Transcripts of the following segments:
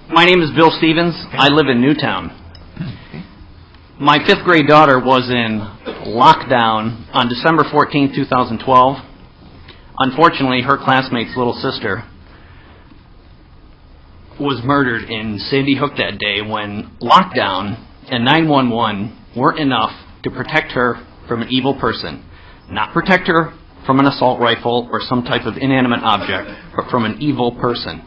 My name is Bill Stevens. I live in Newtown. My 5th grade daughter was in lockdown on December 14, 2012. Unfortunately, her classmate's little sister was murdered in Sandy Hook that day when lockdown and 911 weren't enough to protect her from an evil person. Not protect her from an assault rifle or some type of inanimate object, but from an evil person.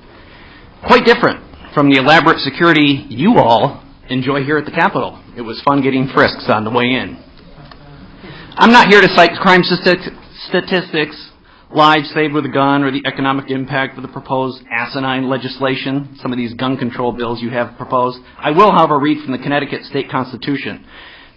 Quite different from the elaborate security you all enjoy here at the Capitol. It was fun getting frisks on the way in. I'm not here to cite crime statistics, lives saved with a gun, or the economic impact of the proposed asinine legislation, some of these gun control bills you have proposed. I will, however, read from the Connecticut State Constitution.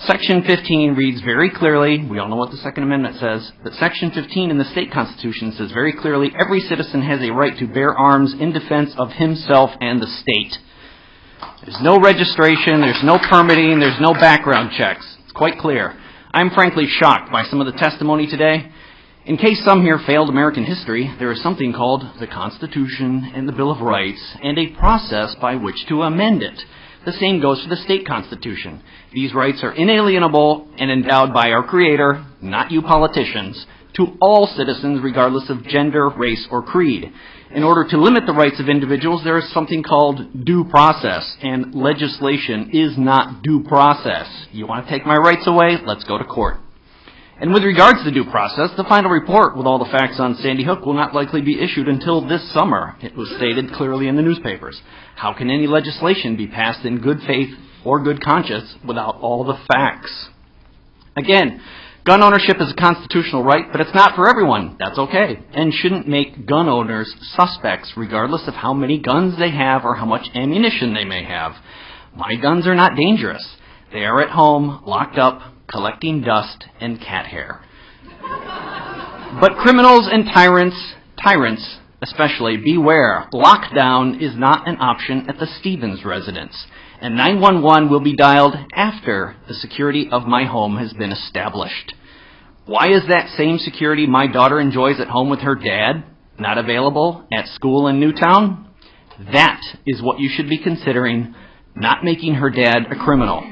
Section 15 reads very clearly, we all know what the Second Amendment says, but Section 15 in the State Constitution says very clearly, every citizen has a right to bear arms in defense of himself and the state. There's no registration, there's no permitting, there's no background checks. It's quite clear. I'm frankly shocked by some of the testimony today. In case some here failed American history, there is something called the Constitution and the Bill of Rights and a process by which to amend it. The same goes for the state constitution. These rights are inalienable and endowed by our Creator, not you politicians, to all citizens regardless of gender, race, or creed. In order to limit the rights of individuals, there is something called due process, and legislation is not due process. You want to take my rights away? Let's go to court. And with regards to due process, the final report with all the facts on Sandy Hook will not likely be issued until this summer. It was stated clearly in the newspapers. How can any legislation be passed in good faith or good conscience without all the facts? Again, gun ownership is a constitutional right, but it's not for everyone. That's okay, and shouldn't make gun owners suspects regardless of how many guns they have or how much ammunition they may have. My guns are not dangerous. They are at home, locked up, collecting dust and cat hair. But criminals and tyrants especially, beware. Lockdown is not an option at the Stevens residence, and 911 will be dialed after the security of my home has been established. Why is that same security my daughter enjoys at home with her dad not available at school in Newtown? That is what you should be considering, not making her dad a criminal.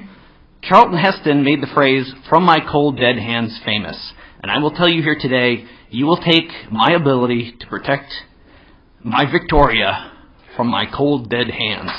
Charlton Heston made the phrase, "from my cold dead hands," famous. And I will tell you here today, you will take my ability to protect my Victoria from my cold dead hands.